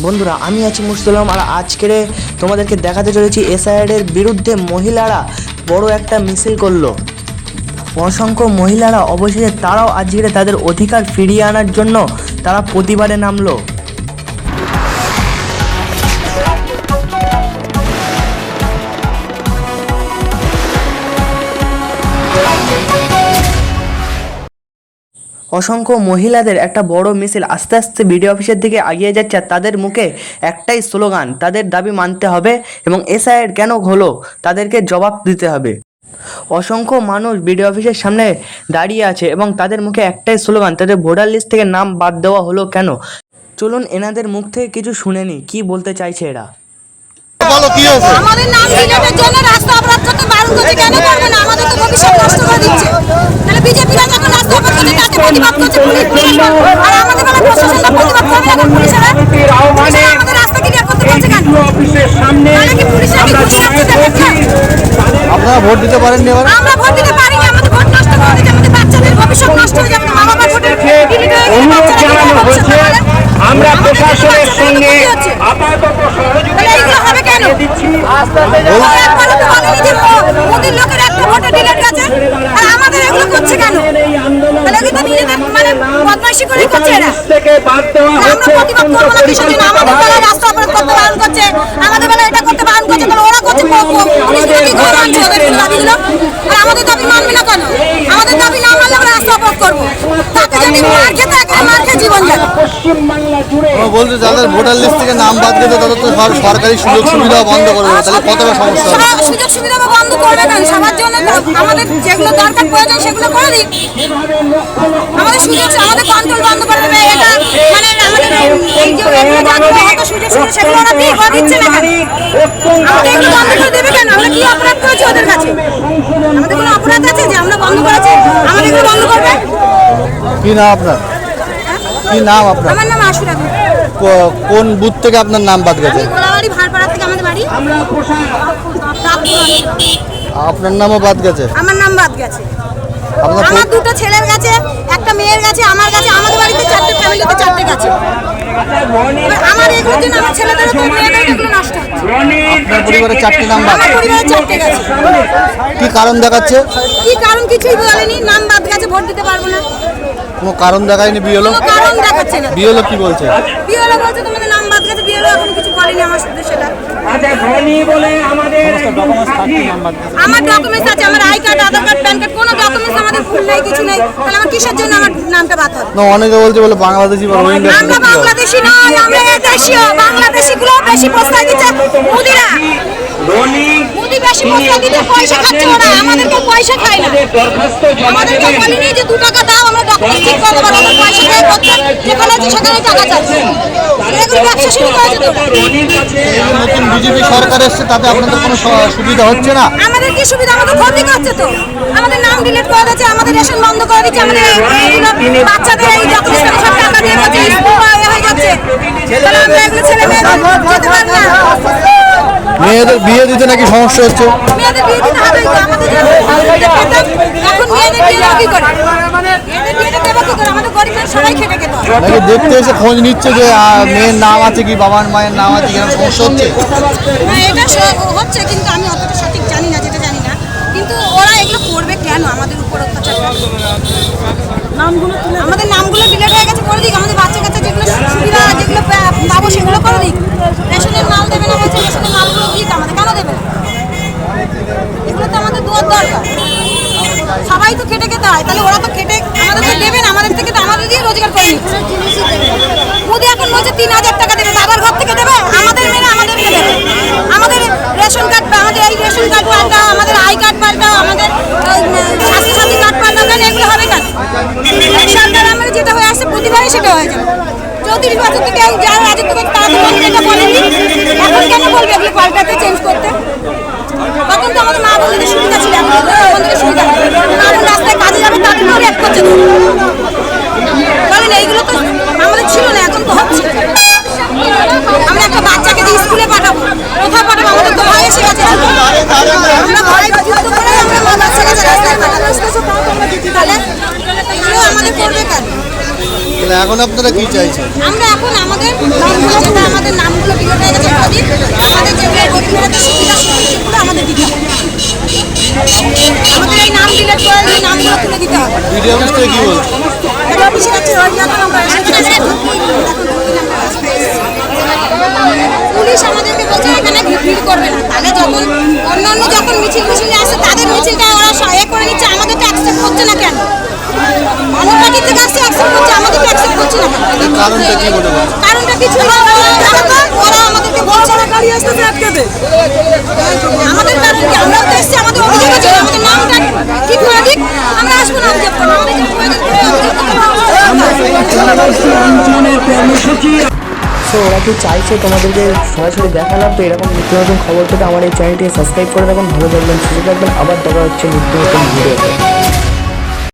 বন্ধুরা আমি আছি মুস্তালাম আর আজকে তোমাদেরকে দেখাতে চলেছি এসআইআরের বিরুদ্ধে মহিলারা বড় একটা মিছিল করলো। অসংখ্য মহিলারা অবশেষে তারাও আজকে তাদের অধিকার ফিরিয়ে আনার জন্য তারা প্রতিবাদে নামলো। অসংখ্য মহিলাদের একটা বড় মিছিল আস্তে আস্তে বিডিও অফিসের দিকে এগিয়ে যাচ্ছে। তাদের মুখে একটাই স্লোগান, তাদের দাবি মানতে হবে এবং এসআইআর কেন হলো তাদেরকে জবাব দিতে হবে। অসংখ্য মানুষ বিডিও অফিসের সামনে দাঁড়িয়ে আছে এবং তাদের মুখে একটাই স্লোগান, তাদের ভোটার লিস্ট থেকে নাম বাদ দেওয়া হলো কেন। চলুন এনাদের মুখ থেকে কিছু শুনে নি কি বলতে চাইছে এরা। বলো কি হয়েছে? আমাদের নাম ডিলেটের জন্য রাস্তা অবরোধ করতে বারণ করছে, কেন করবে না? আমাদের তো ভবিষ্যৎ নষ্ট করে দিচ্ছে। তাহলে বিজেপিরা যখন রাস্তা অবরোধ করছে তাতে প্রতিবাদ করছে পুলিশ, আর আমাদের বেলা প্রশাসনরা প্রতিবাদ করবে না। পুলিশেরা আমাদের রাস্তা ক্লিয়ার করতে বলছে কেন? মানে কি পুলিশরা কি ঘুষ খাচ্ছে দেখেছে? আপনারা ভোট দিতে পারেননি? এবার আমরা ভোট দিতে পারিনি, আমাদের ভোট নষ্ট করে দিচ্ছে, আমাদের বাচ্চাদের ভবিষ্যৎ নষ্ট হয়ে যাবে। মা বাবার ভোটে ডিলিট হয়ে গেলে বাচ্চারা কি হচ্ছে? আমরা প্রশাসনের সঙ্গে আপাতত সহযোগিতা হবে কেন? একবারও তো বলেনি যে মোদির লোকের একটা ভোটে ডিলিট গেছে, আর আমাদের এগুলো করছে কেন? তাহলে এগুলো তো নিজেদের মানে বদমাইশি করে করছে এরা। আমরা প্রতিবাদ করবো না কিসের জন্য? আমাদের বেলা রাস্তা অবরোধ করতে বারণ করছে, আমাদের বেলা এটা করতে বারণ করছে, তাহলে ওরা করছে পুলিশগুলো কি ঘুরে মানছে ওদের দাবিগুলো? আর আমাদের দাবি মানবি না কেন? আমাদের দাবি না মানলে আমরা রাস্তা অবরোধ করবো। তাতে যদি মার খেতে একটা মার খেয়ে জীবন যাবে। বলছে যাদের ভোটার লিস্ট থেকে নাম বাদ দিতে তাদের তো সরকারি সুযোগ সুবিধা বন্ধ করে দেবে, তাহলে কতটা সমস্যা হবে? সুযোগ সুবিধা বন্ধ করবে কেন? সবার জন্য আমাদের যেগুলো দরকার প্রয়োজন সেগুলো করে দিই। আমাদের সুযোগ আমাদের কন্ট্রোল বন্ধ করে দেবে, এটা মানে আমাদের এই যে হয়তো সুযোগ সুবিধা সেগুলো ওরা দিয়ে দিচ্ছে না কেন? আমাদের এগুলো বন্ধ করে দেবে কেন? আমরা কি অপরাধ করেছি ওদের কাছে? আমাদের কোনো অপরাধ আছে যে আমরা বন্ধ করেছি? আমাদের এগুলো বন্ধ করবে? কি নাম আপনার? কি নাম আপনার? আমার নাম আশুরা। কোন বুথ থেকে আপনার নাম বাদ গেছে? গোলাবাড়ি ভারপাড়া থেকে আমাদের বাড়ি। আপনার নামও বাদ গেছে? আমার নাম বাদ গেছে। আমার দুটো ছেলের কাছে, একটা মেয়ের কাছে, আমার কাছে, আমাদের বাড়িতে চারটে ফ্যামিলিতে চারটে কাছে। আমার এগুলোর জন্য আমার ছেলেদের তো মেয়েদের এগুলো নষ্ট হচ্ছে। আপনার পরিবারের চারটে নাম বাদ? আমার পরিবারের চারটে গেছে। কি কারণ দেখাচ্ছে? কি কারণ কিছুই বলেনি, নাম বাদ গেছে, ভোট দিতে পারবো না। কোনো কারণ দেখায়নি? বিএলও কোনো কারণ দেখাচ্ছে না। বিএলও কি বলছে? বিএলও বলছে তোমাদের নাম বাদ গেছে, বিএলও এখন কিছু বলেনি আমার সাথে সেটা। আমার ডকুমেন্টস আছে, আমার I card, Aadhaar card, pan card, কোনো ডকুমেন্টস আমাদের ভুল নেই, কিছু নেই। তাহলে আমার কিসের জন্য আমার নামটা বাদ হবে? না, অনেকে বলছে বলে বাংলাদেশি বা রোহিঙ্গা। আমরা বাংলাদেশি নয়, আমরা দেশীয়। বাংলাদেশিগুলো বেশি প্রস্তাব দিচ্ছে মোদিরা। মোদি বেশি প্রস্তাব দিচ্ছে, পয়সা খাচ্ছে ওরা, আমাদেরকে পয়সা খায় না। আমাদেরকে বলেনি যে 2 টাকা দাও আমরা ডকুমেন্টস ঠিক করে দেবো, আমরা পয়সা খেয়ে করতে যেখানে আছে সেখানে টাকা চাচ্ছে। এগুলো ব্যবসা শুরু করেছে তো। নতুন বিজেপি সরকার এসছে, তাতে আপনাদের কোনো সুবিধা হচ্ছে না? আমাদের কি সুবিধা? আমাদের ক্ষতি করছে তো। আমাদের নাম ডিলিট করে দিচ্ছে, আমাদের রেশন বন্ধ করে দিচ্ছে, আমাদের বাচ্চাদের এই ডকুমেন্টস সব টাকা দিয়ে দিচ্ছে, স্কুল হয়ে যাচ্ছে। তাহলে আমরা এগুলো ছেলে মেয়েদের যেতে পারবো না। মেয়েদের বিয়ে দিতে নাকি সমস্যা হচ্ছে? মেয়েদের বিয়ে দিতে হবে, আমাদের এখন মেয়েদের বিয়ে কি করে? মেয়েদের বিয়েটা দেবো কি করে? আমাদের গরিবদের সবাই খেটে খেতে হবে। নাকি দেখতে এসে খোঁজ নিচ্ছে যে মেয়ের নাম আছে কি, বাবার মায়ের নাম আছে কি, এরকম সমস্যা হচ্ছে? না, এটা হচ্ছে, কিন্তু আমি অতটা সঠিক জানি না, যেটা জানি না। কিন্তু ওরা এগুলো করবে কেন? আমাদের উপর অত্যাচার করবে। আমাদের নামগুলো ডিলিট হয়ে গেছে, করে দিক। আমাদের বাচ্চা কাচ্চা যেগুলো সুবিধা যেগুলো পাবো সেগুলো করে দিক। রেশনের মাল দেবে না বলছে, রেশনের মালগুলো দিক, আমাদের কেন দেবে না? এগুলো তো আমাদের দরকার। সবাই তো খেটে খেতে হয়, তাহলে ওরা তো খেটে আমাদের দেবে না, আমাদের থেকে তো আমাদের দিয়ে রোজগার করে নিচ্ছে। মোদি এখন বলছে 3000 টাকা দেবে, বাবার ঘর থেকে দেবে, আমাদের মেয়ে আমাদেরকে দেবে। আমাদের রেশন কার্ড, আমাদের এই রেশন কার্ড পাল্টাও, আমাদের আই কার্ড পাল্টাও, আমাদের স্বাস্থ্যসাথী কার্ড পাল্টাও, কেন এগুলো হবে কেন? সরকার আমাদের যেটা হয়ে আসছে প্রতিবারই সেটা হয়ে যাবে। 34 বছর থেকে যারা রাজত্ব করতে তারা তো এটা বলেনি, এখন কেন বলবে এগুলো পাল্টাতে, চেঞ্জ করতে? তখন তো আমাদের মা বোনদের সুবিধা ছিল, এখন বোনদের সুবিধা মা বোন রাস্তায় কাজে যাবে তাদেরকেও রেপ করছে। বলেন এইগুলো তো আমাদের ছিল না, এখন তো হচ্ছে। আমরা একটা বাচ্চাকে যে স্কুলে পাঠাবো, কোথায় পাঠাবো? আমাদের তো ভয় এসে গেছে। আমরা ভয় যুদ্ধ করে আমরা বাচ্চাকে রাস্তায় পাঠাবো, তাহলে এগুলো আমাদের করবে কেন? এখন আপনারা কি চাইছেন? আমরা এখন আমাদের দিক, আমাদের যেগুলো গরিব মেয়েদের সুবিধা সেগুলো আমাদের দিতে হবে। আমাদের এই নাম ডিলিট করে এই নামগুলো তুলে দিতে হবে। ভিডিও অফিস থেকে কি বলছে? এটা অফিসে যাচ্ছে ওই যখন আমরা পুলিশ আমাদেরকে বলছে এখানে ভিড় করবে না, তাহলে যখন অন্যান্য যখন মিছিলে আসে তাদের মিছিলটা ওরা করে নিচ্ছে, আমাদের তো অ্যাকসেপ্ট করছে না কেন? অন্য পার্টির থেকে আসছে অ্যাকসেপ্ট করছে, আমাদের তো অ্যাকসেপ্ট করছে না কেন? কারণটা কি মনে হয়? কারণটা কিছু না, ওরা আমাদেরকে বলছে না গাড়ি আসতেছে আটকাতে। আমাদের কারণ কি? আমরাও তো এসেছি, আমাদের অভিযোগ আছে, আমাদের নামটা ঠিক করে দিক, আমরা আসবো না অভিযোগ করবো। আমাদের যে প্রয়োজন সো ওরা কি চাইছে তোমাদেরকে সরাসরি দেখালাম। তো এরকম নিত্য নতুন খবর পেতে আমার এই চ্যানেলটি সাবস্ক্রাইব করে রাখুন। ভালো থাকবেন, সুস্থ থাকবেন, আবার দেখা হচ্ছে নিত্য নতুন ভিডিওতে।